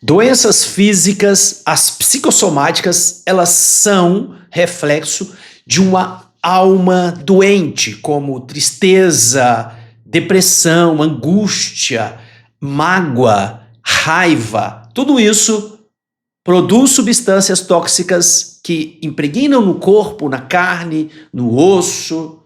Doenças físicas, as psicossomáticas, elas são reflexo de uma alma doente, como tristeza, depressão, angústia, mágoa, raiva. Tudo isso produz substâncias tóxicas que impregnam no corpo, na carne, no osso,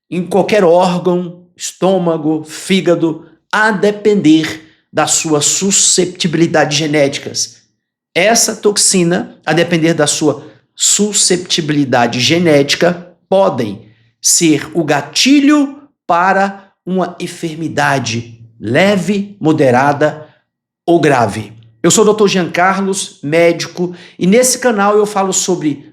em qualquer órgão, estômago, fígado, a depender das suas susceptibilidades genéticas. Essa toxina, a depender da sua susceptibilidade genética, podem ser o gatilho para uma enfermidade leve, moderada ou grave. Eu sou o Dr. Jean Carlos, médico, e nesse canal eu falo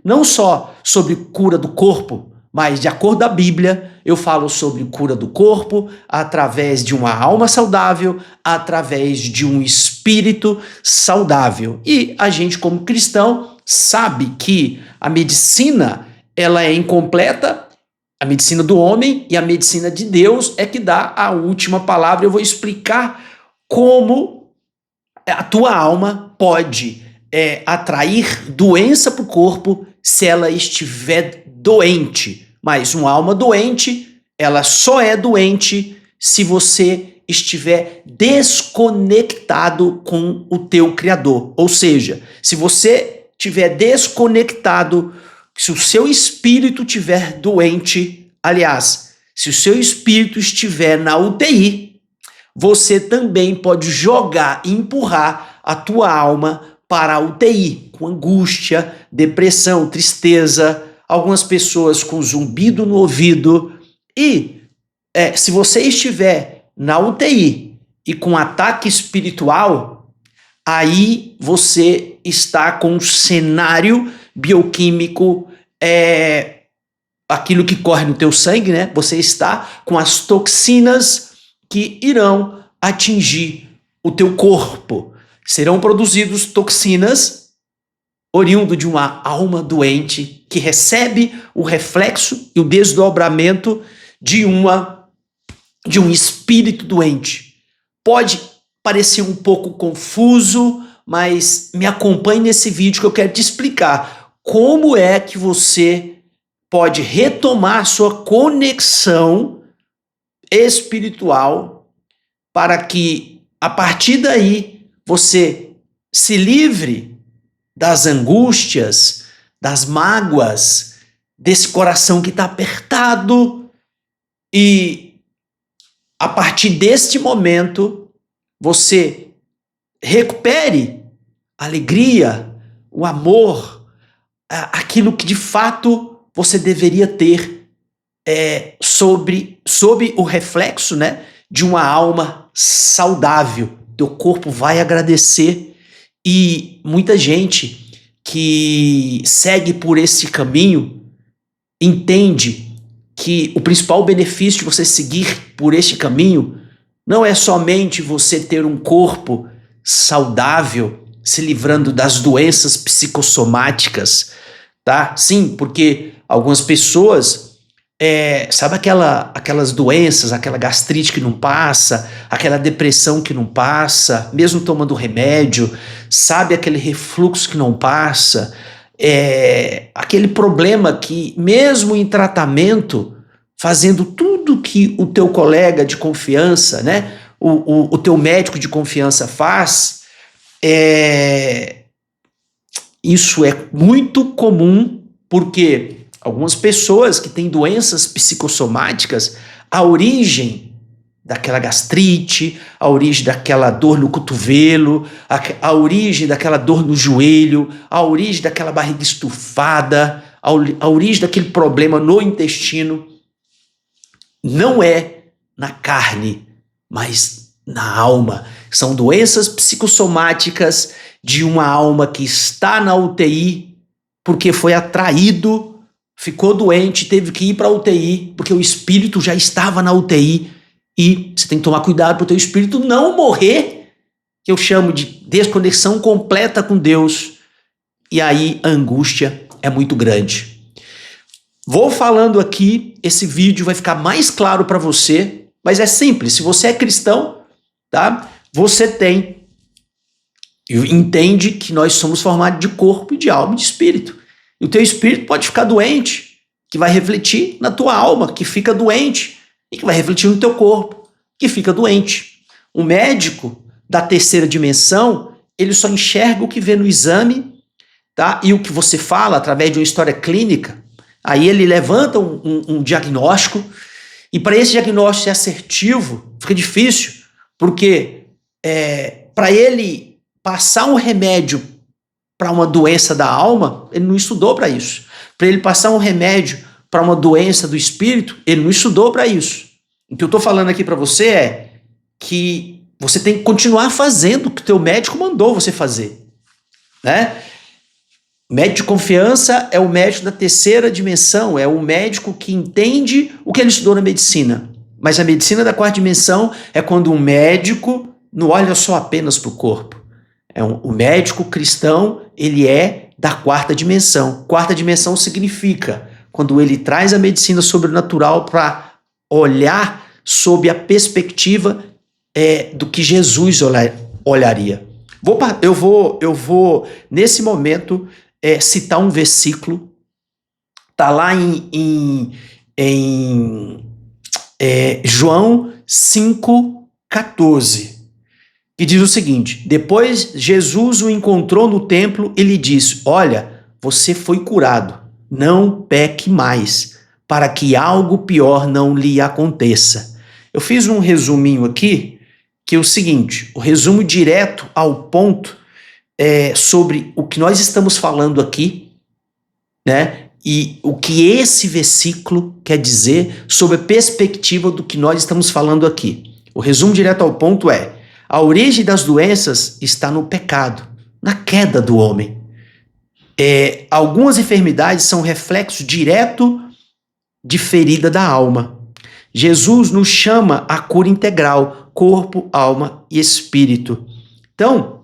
não só sobre cura do corpo, mas de acordo com a Bíblia, eu falo sobre cura do corpo através de uma alma saudável, através de um espírito saudável. E a gente, como cristão, sabe que a medicina ela é incompleta, a medicina do homem e a medicina de Deus é que dá a última palavra. Eu vou explicar como a tua alma pode atrair doença para o corpo se ela estiver doente. Mas uma alma doente, ela só é doente se você estiver desconectado com o teu Criador. Ou seja, se você estiver desconectado, se o seu espírito estiver doente, aliás, se o seu espírito estiver na UTI, você também pode jogar e empurrar a tua alma para a UTI, com angústia, depressão, tristeza, algumas pessoas com zumbido no ouvido. E se você estiver na UTI e com ataque espiritual, aí você está com um cenário bioquímico, aquilo que corre no teu sangue, né? Você está com as toxinas que irão atingir o teu corpo. Serão produzidas toxinas oriundo de uma alma doente que recebe o reflexo e o desdobramento de um espírito doente. Pode parecer um pouco confuso, mas me acompanhe nesse vídeo que eu quero te explicar como é que você pode retomar sua conexão espiritual para que, a partir daí, você se livre das angústias, das mágoas, desse coração que está apertado, e a partir deste momento você recupere a alegria, o amor, aquilo que de fato você deveria ter sob o reflexo, né, de uma alma saudável. Teu corpo vai agradecer. E muita gente que segue por esse caminho entende que o principal benefício de você seguir por este caminho não é somente você ter um corpo saudável, se livrando das doenças psicossomáticas, tá? Sim, porque algumas pessoas, sabe aquelas doenças, aquela gastrite que não passa, aquela depressão que não passa, mesmo tomando remédio, sabe aquele refluxo que não passa, aquele problema que mesmo em tratamento, fazendo tudo que o teu colega de confiança, né, o teu médico de confiança faz, isso é muito comum, porque algumas pessoas que têm doenças psicossomáticas, a origem daquela gastrite, a origem daquela dor no cotovelo, a origem daquela dor no joelho, a origem daquela barriga estufada, a origem daquele problema no intestino, não é na carne, mas na alma. São doenças psicossomáticas de uma alma que está na UTI porque foi atraído, ficou doente, teve que ir para a UTI, porque o espírito já estava na UTI, e você tem que tomar cuidado para o teu espírito não morrer, que eu chamo de desconexão completa com Deus, e aí a angústia é muito grande. Vou falando aqui, esse vídeo vai ficar mais claro para você, mas é simples, se você é cristão, tá? Você tem E entende que nós somos formados de corpo, de alma e de espírito. E o teu espírito pode ficar doente, que vai refletir na tua alma, que fica doente, e que vai refletir no teu corpo, que fica doente. O médico da terceira dimensão, ele só enxerga o que vê no exame, tá? E o que você fala através de uma história clínica. Aí ele levanta um diagnóstico, e para esse diagnóstico ser assertivo, fica difícil, porque para ele passar um remédio para uma doença da alma, ele não estudou para isso. Para ele passar um remédio para uma doença do espírito, ele não estudou para isso. O que eu estou falando aqui para você é que você tem que continuar fazendo o que o teu médico mandou você fazer, né? Médico de confiança é o médico da terceira dimensão, é o médico que entende o que ele estudou na medicina. Mas a medicina da quarta dimensão é quando um médico não olha só apenas para o corpo. O médico cristão, ele é da quarta dimensão. Quarta dimensão significa quando ele traz a medicina sobrenatural para olhar sob a perspectiva do que Jesus olharia. Eu vou nesse momento, citar um versículo, está lá em João 5,14, que diz o seguinte: depois Jesus o encontrou no templo e lhe disse: olha, você foi curado, não peque mais, para que algo pior não lhe aconteça. Eu fiz um resuminho aqui, que é o seguinte, o resumo direto ao ponto sobre o que nós estamos falando aqui, né? E o que esse versículo quer dizer sobre a perspectiva do que nós estamos falando aqui. O resumo direto ao ponto é: a origem das doenças está no pecado, na queda do homem. Algumas enfermidades são reflexo direto de ferida da alma. Jesus nos chama à cura integral, corpo, alma e espírito. Então,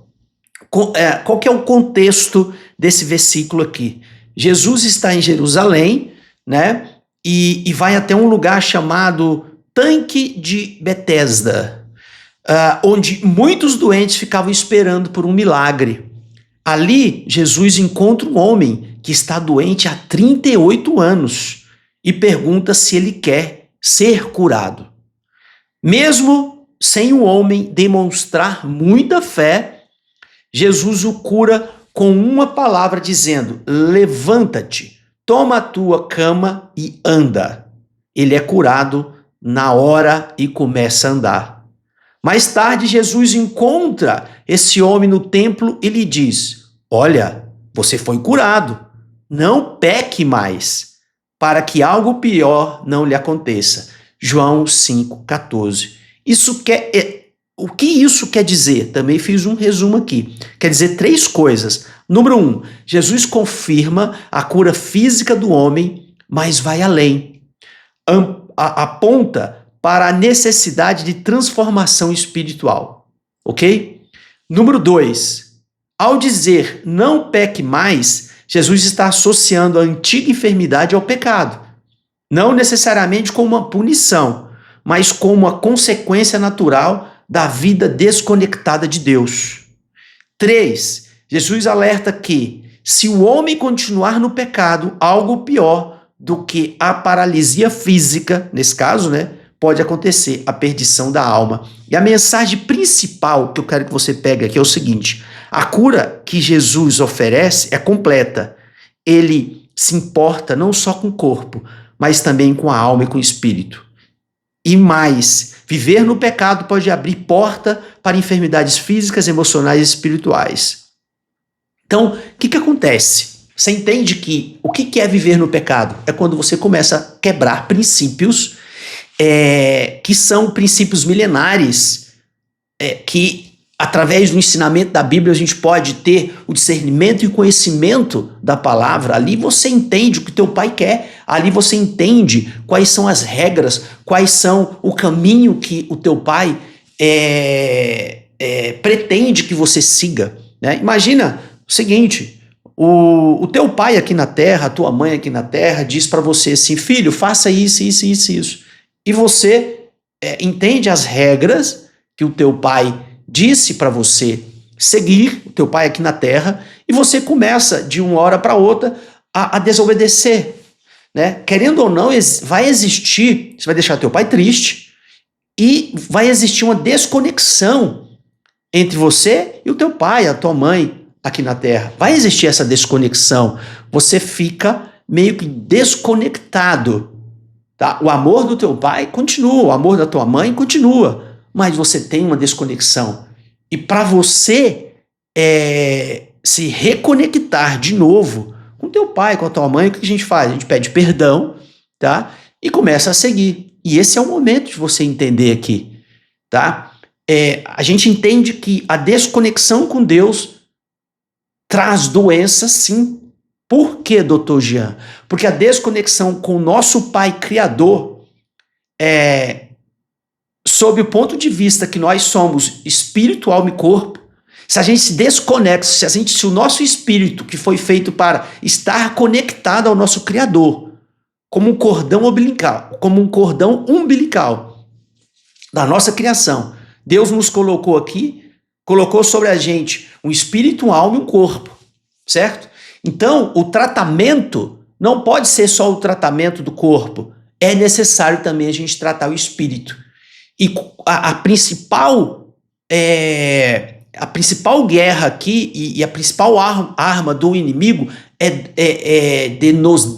qual que é o contexto desse versículo aqui? Jesus está em Jerusalém, né? E vai até um lugar chamado Tanque de Betesda, onde muitos doentes ficavam esperando por um milagre. Ali, Jesus encontra um homem que está doente há 38 anos e pergunta se ele quer ser curado. Mesmo sem o homem demonstrar muita fé, Jesus o cura com uma palavra, dizendo: levanta-te, toma a tua cama e anda. Ele é curado na hora e começa a andar. Mais tarde, Jesus encontra esse homem no templo e lhe diz: olha, você foi curado, não peque mais, para que algo pior não lhe aconteça. João 5,14. O que isso quer dizer? Também fiz um resumo aqui. Quer dizer 3 coisas. Número 1, Jesus confirma a cura física do homem, mas vai além. Aponta para a necessidade de transformação espiritual. Ok? Número 2, ao dizer não peque mais, Jesus está associando a antiga enfermidade ao pecado. Não necessariamente como uma punição, mas como uma consequência natural da vida desconectada de Deus. 3, Jesus alerta que, se o homem continuar no pecado, algo pior do que a paralisia física, nesse caso, né, pode acontecer, a perdição da alma. E a mensagem principal que eu quero que você pegue aqui é o seguinte: a cura que Jesus oferece é completa. Ele se importa não só com o corpo, mas também com a alma e com o espírito. E mais, viver no pecado pode abrir porta para enfermidades físicas, emocionais e espirituais. Então, o que acontece? Você entende que o que é viver no pecado? É quando você começa a quebrar princípios que são princípios milenares, que através do ensinamento da Bíblia a gente pode ter o discernimento e o conhecimento da palavra. Ali você entende o que teu pai quer, ali você entende quais são as regras, quais são o caminho que o teu pai pretende que você siga, né? Imagina o seguinte: o teu pai aqui na terra, a tua mãe aqui na terra diz para você assim: filho, faça isso, isso, isso, isso. E você entende as regras que o teu pai disse para você seguir o teu pai aqui na terra e você começa de uma hora para outra a desobedecer, né? Querendo ou não, vai existir, você vai deixar teu pai triste e vai existir uma desconexão entre você e o teu pai, a tua mãe aqui na terra. Vai existir essa desconexão. Você fica meio que desconectado, tá? O amor do teu pai continua, o amor da tua mãe continua, mas você tem uma desconexão. E para você se reconectar de novo com teu pai, com a tua mãe, o que a gente faz? A gente pede perdão, tá? E começa a seguir. E esse é o momento de você entender aqui, tá? A gente entende que a desconexão com Deus traz doença, sim. Por quê, doutor Jean? Porque a desconexão com o nosso Pai Criador sob o ponto de vista que nós somos espírito, alma e corpo, se a gente se desconecta, se o nosso espírito, que foi feito para estar conectado ao nosso Criador, como um cordão umbilical da nossa criação, Deus nos colocou aqui, colocou sobre a gente um espírito, uma alma e um corpo, certo? Então, o tratamento não pode ser só o tratamento do corpo, é necessário também a gente tratar o espírito. E a principal guerra aqui e a principal arma do inimigo de nos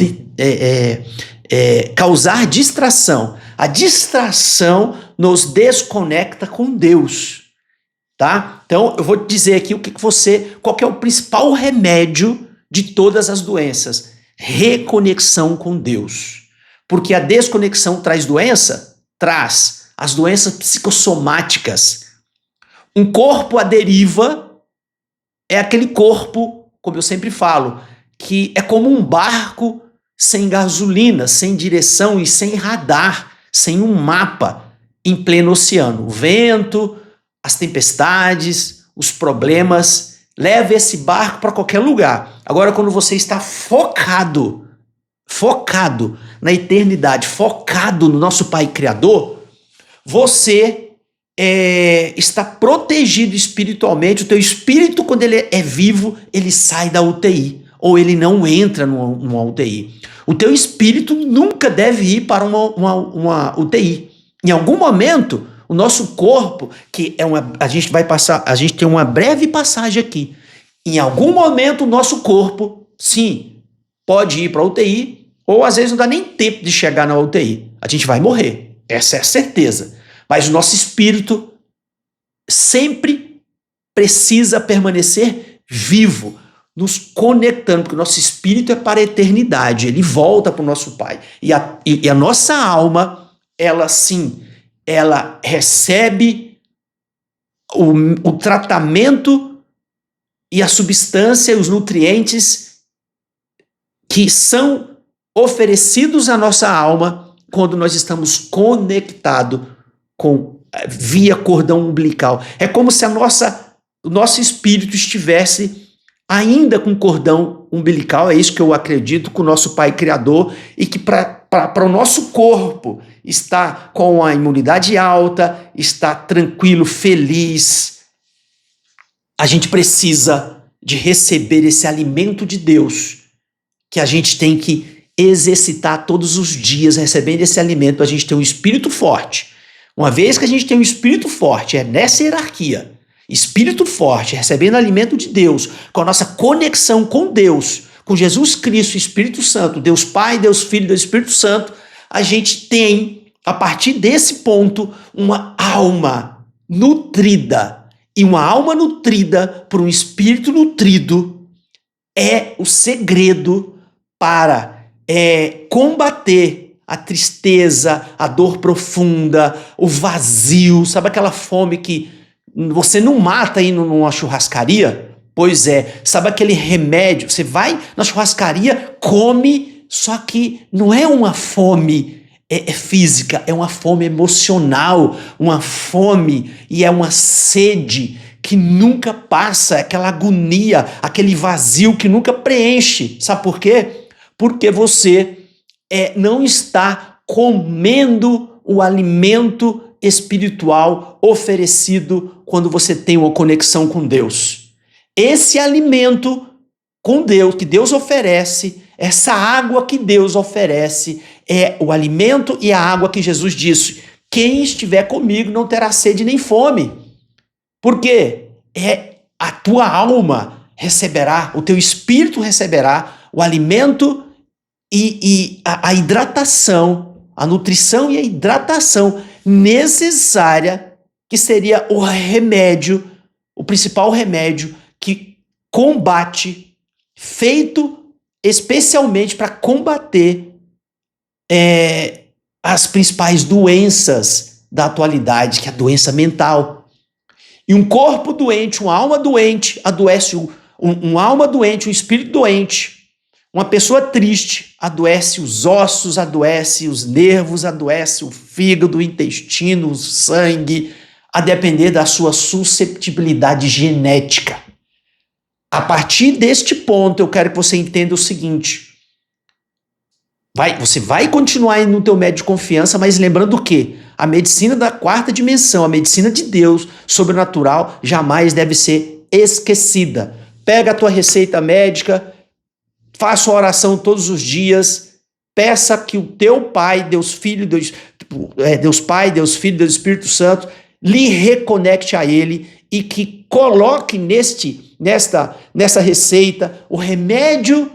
causar distração. A distração nos desconecta com Deus, tá? Então eu vou te dizer aqui qual que é o principal remédio de todas as doenças: reconexão com Deus. Porque a desconexão traz doença? Traz as doenças psicossomáticas. Um corpo à deriva é aquele corpo, como eu sempre falo, que é como um barco sem gasolina, sem direção e sem radar, sem um mapa em pleno oceano. O vento, as tempestades, os problemas, leva esse barco para qualquer lugar. Agora, quando você está focado na eternidade, focado no nosso Pai Criador, você está protegido espiritualmente. O teu espírito, quando ele é vivo, ele sai da UTI, ou ele não entra numa UTI. O teu espírito nunca deve ir para uma UTI. Em algum momento, o nosso corpo, a gente tem uma breve passagem aqui. Em algum momento, o nosso corpo, sim, pode ir para a UTI, ou às vezes não dá nem tempo de chegar na UTI. A gente vai morrer, essa é a certeza. Mas o nosso espírito sempre precisa permanecer vivo, nos conectando, porque o nosso espírito é para a eternidade, ele volta para o nosso Pai. E a nossa alma, ela sim, ela recebe o tratamento e a substância, os nutrientes que são oferecidos à nossa alma quando nós estamos conectados via cordão umbilical. É como se o nosso espírito estivesse ainda com cordão umbilical, é isso que eu acredito, com o nosso Pai Criador, e que para o nosso corpo estar com a imunidade alta, estar tranquilo, feliz, a gente precisa de receber esse alimento de Deus, que a gente tem que exercitar todos os dias, recebendo esse alimento, a gente tem um espírito forte. Uma vez que a gente tem um espírito forte, é nessa hierarquia, espírito forte, recebendo alimento de Deus, com a nossa conexão com Deus, com Jesus Cristo, Espírito Santo, Deus Pai, Deus Filho, Deus Espírito Santo, a gente tem, a partir desse ponto, uma alma nutrida. E uma alma nutrida por um espírito nutrido é o segredo para combater a tristeza, a dor profunda, o vazio. Sabe aquela fome que você não mata indo numa churrascaria? Pois é. Sabe aquele remédio? Você vai na churrascaria, come, só que não é uma fome física, é uma fome emocional, uma fome e é uma sede que nunca passa, aquela agonia, aquele vazio que nunca preenche. Sabe por quê? Porque você não está comendo o alimento espiritual oferecido quando você tem uma conexão com Deus. Esse alimento com Deus, que Deus oferece, essa água que Deus oferece, é o alimento e a água que Jesus disse: quem estiver comigo não terá sede nem fome. Por quê? A tua alma receberá, o teu espírito receberá o alimento e a hidratação, a nutrição e a hidratação necessária, que seria o remédio, o principal remédio que combate, feito especialmente para combater as principais doenças da atualidade, que é a doença mental. E um corpo doente, uma alma doente, adoece uma alma doente, um espírito doente. Uma pessoa triste adoece os ossos, adoece os nervos, adoece o fígado, o intestino, o sangue, a depender da sua susceptibilidade genética. A partir deste ponto, eu quero que você entenda o seguinte: você vai continuar indo no teu médico de confiança, mas lembrando que a medicina da quarta dimensão, a medicina de Deus, sobrenatural, jamais deve ser esquecida. Pega a tua receita médica, faça uma oração todos os dias, peça que o teu Pai, Deus Filho, Deus Pai, Deus Filho, Deus Espírito Santo, lhe reconecte a Ele e que coloque nessa receita o remédio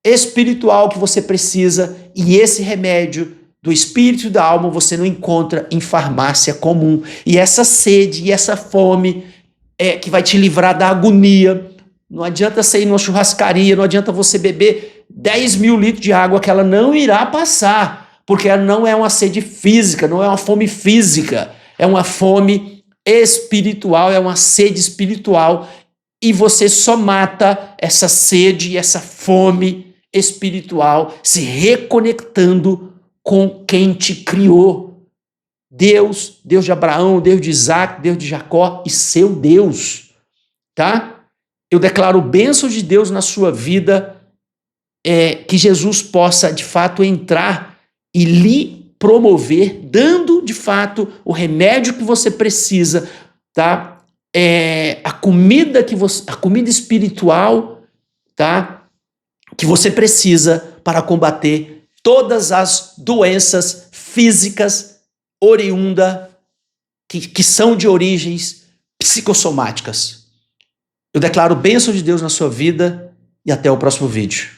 espiritual que você precisa, e esse remédio do espírito e da alma você não encontra em farmácia comum. E essa sede e essa fome que vai te livrar da agonia. Não adianta você ir numa churrascaria, não adianta você beber 10 mil litros de água, que ela não irá passar, porque ela não é uma sede física, não é uma fome física, é uma fome espiritual, é uma sede espiritual, e você só mata essa sede e essa fome espiritual se reconectando com quem te criou. Deus de Abraão, Deus de Isaac, Deus de Jacó e seu Deus, tá? Eu declaro bênção de Deus na sua vida, que Jesus possa de fato entrar e lhe promover, dando de fato o remédio que você precisa, tá? A comida espiritual, tá? Que você precisa para combater todas as doenças físicas que são de origens psicossomáticas. Eu declaro bênção de Deus na sua vida e até o próximo vídeo.